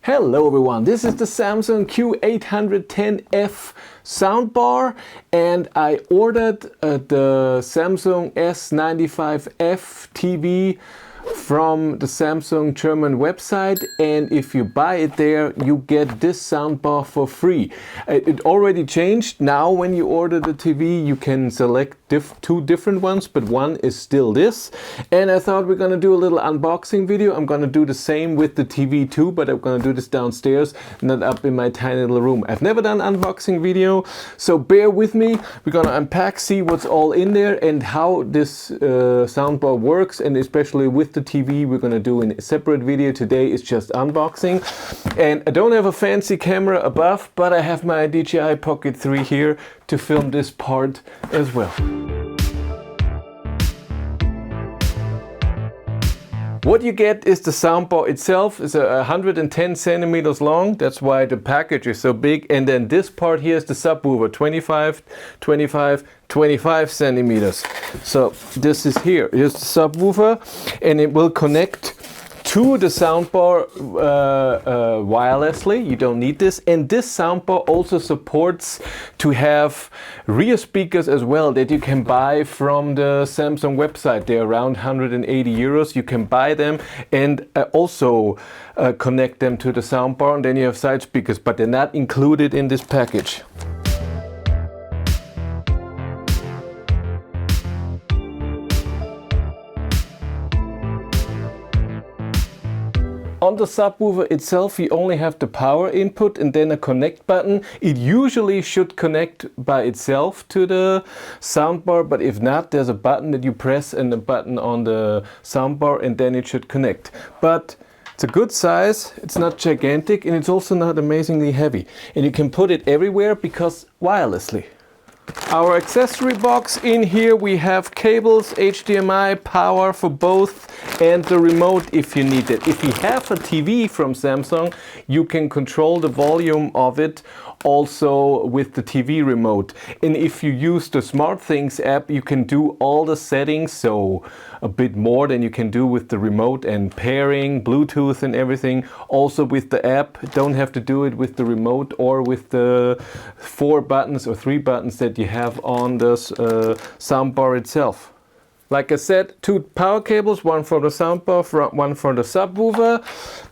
Hello everyone, this is the Samsung Q810F soundbar and I ordered the Samsung S95F TV from the Samsung German website, and if you buy it there you get this soundbar for free. It already changed. Now when you order the TV you can select two different ones, but one is still this, and I thought we're gonna do a little unboxing video. I'm gonna do the same with the TV too, but I'm gonna do this downstairs, not up in my tiny little room. I've never done an unboxing video, so bear with me. We're gonna unpack, see what's all in there and how this soundbar works, and especially with the TV we're gonna do in a separate video. Today is just unboxing, and I don't have a fancy camera above, but I have my DJI Pocket 3 here to film this part as well. What you get is the soundbar itself. It's 110 centimeters long. That's why the package is so big. And then this part here is the subwoofer, 25 centimeters. So this is here. Here's the subwoofer, and it will connect to the soundbar wirelessly. You don't need this. And this soundbar also supports to have rear speakers as well that you can buy from the Samsung website. They're around 180 euros. You can buy them and also connect them to the soundbar, and then you have side speakers, but they're not included in this package. On the subwoofer itself, you only have the power input and then a connect button. It usually should connect by itself to the soundbar, but if not, there's a button that you press and a button on the soundbar, and then it should connect. But it's a good size, it's not gigantic, and it's also not amazingly heavy. And you can put it everywhere because wirelessly. Our accessory box, in here we have cables, HDMI, power for both, and the remote if you need it. If you have a TV from Samsung, you can control the volume of it also with the TV remote. And if you use the SmartThings app, you can do all the settings, so a bit more than you can do with the remote, and pairing, Bluetooth and everything, also with the app. Don't have to do it with the remote or with the 4 buttons or 3 buttons that you have on the soundbar itself. Like I said, 2 power cables, one for the soundbar, one for the subwoofer,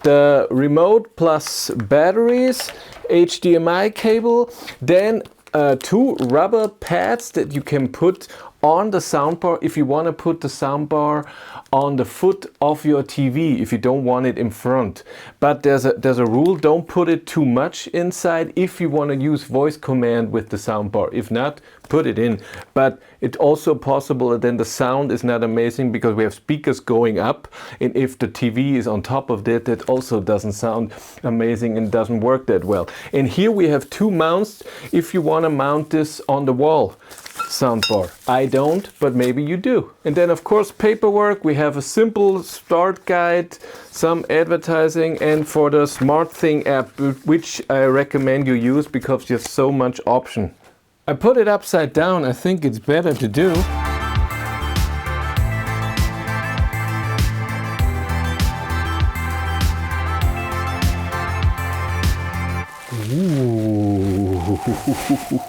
the remote plus batteries, HDMI cable, then 2 rubber pads that you can put on the soundbar if you want to put the soundbar on the foot of your TV, if you don't want it in front. But there's a rule: don't put it too much inside if you want to use voice command with the soundbar. If not, put it in. But it's also possible that then the sound is not amazing because we have speakers going up, and if the TV is on top of that, that also doesn't sound amazing and doesn't work that well. And here we have 2 mounts if you want to mount this on the wall soundbar. I don't, but maybe you do. And then of course paperwork. We have a simple start guide, some advertising, and for the SmartThings app, which I recommend you use because there's so much option. I put it upside down. I think it's better to do.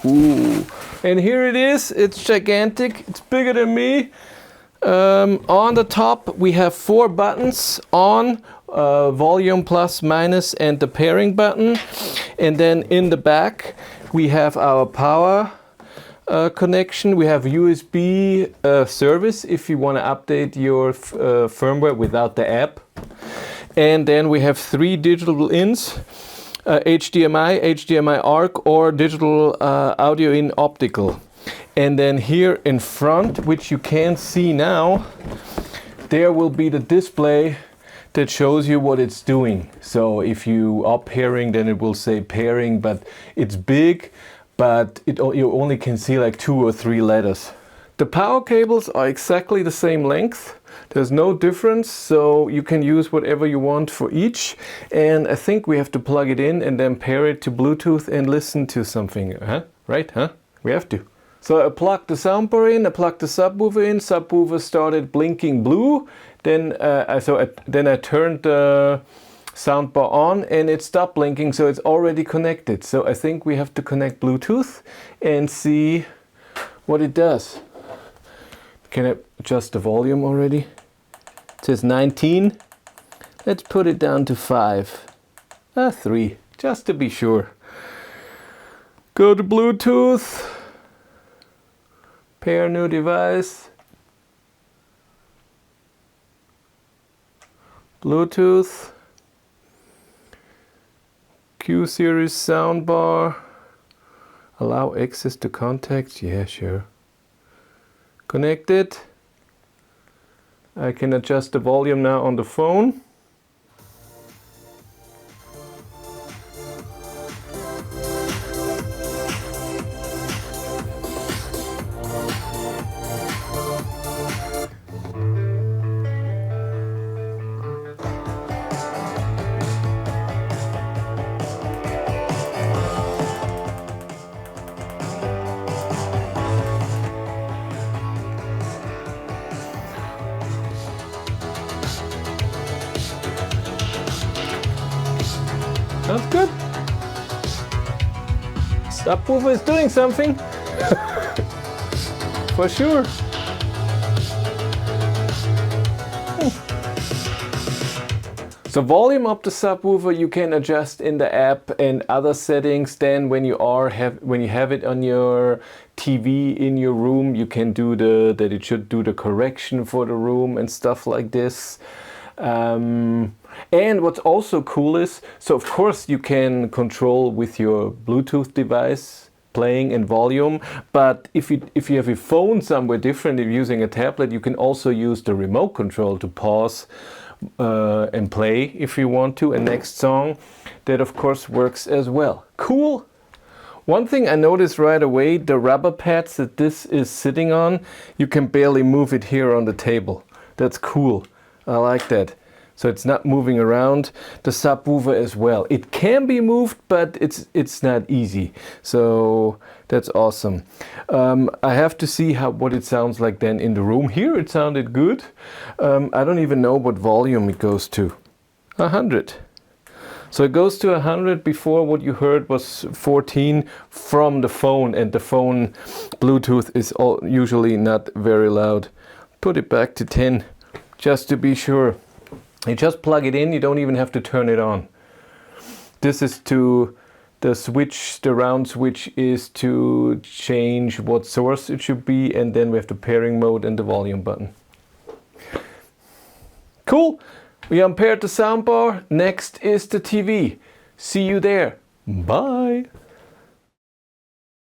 Ooh. And here it is. It's gigantic. It's bigger than me. On the top we have 4 buttons: on, volume, plus, minus, and the pairing button. And then in the back we have our power connection. We have USB service if you want to update your firmware without the app. And then we have 3 digital ins. HDMI, HDMI ARC, or digital audio in optical. And then here in front, which you can't see now, there will be the display that shows you what it's doing. So if you are pairing, then it will say pairing, but it's big, but you only can see like 2 or 3 letters. The power cables are exactly the same length. There's no difference, so you can use whatever you want for each. And I think we have to plug it in and then pair it to Bluetooth and listen to something. Right? We have to. So I plugged the soundbar in, I plugged the subwoofer in. Subwoofer started blinking blue. Then I turned the soundbar on and it stopped blinking, so it's already connected. So I think we have to connect Bluetooth and see what it does. Can I adjust the volume already? It says 19. Let's put it down to 5. 3, just to be sure. Go to Bluetooth. Pair new device. Bluetooth. Q series soundbar. Allow access to contacts. Yeah, sure. Connected. I can adjust the volume now on the phone. That's good. Subwoofer is doing something. For sure. So volume of the subwoofer you can adjust in the app and other settings. Then when you have it on your TV in your room, you can do that it should do the correction for the room and stuff like this. And what's also cool is, so of course you can control with your Bluetooth device playing and volume, but if you have your phone somewhere different, if you're using a tablet, you can also use the remote control to pause and play if you want to. And next song, that of course works as well. Cool. One thing I noticed right away, the rubber pads that this is sitting on, you can barely move it here on the table. That's cool. I like that. So it's not moving around. The subwoofer as well. It can be moved, but it's not easy. So that's awesome. I have to see what it sounds like then in the room. Here it sounded good. I don't even know what volume it goes to. 100. So it goes to 100. Before, what you heard was 14 from the phone, and the phone Bluetooth is usually not very loud. Put it back to 10 just to be sure. You just plug it in, you don't even have to turn it on. This is to the switch, the round switch is to change what source it should be, and then we have the pairing mode and the volume button. Cool, we unpaired the soundbar, next is the TV. See you there, bye.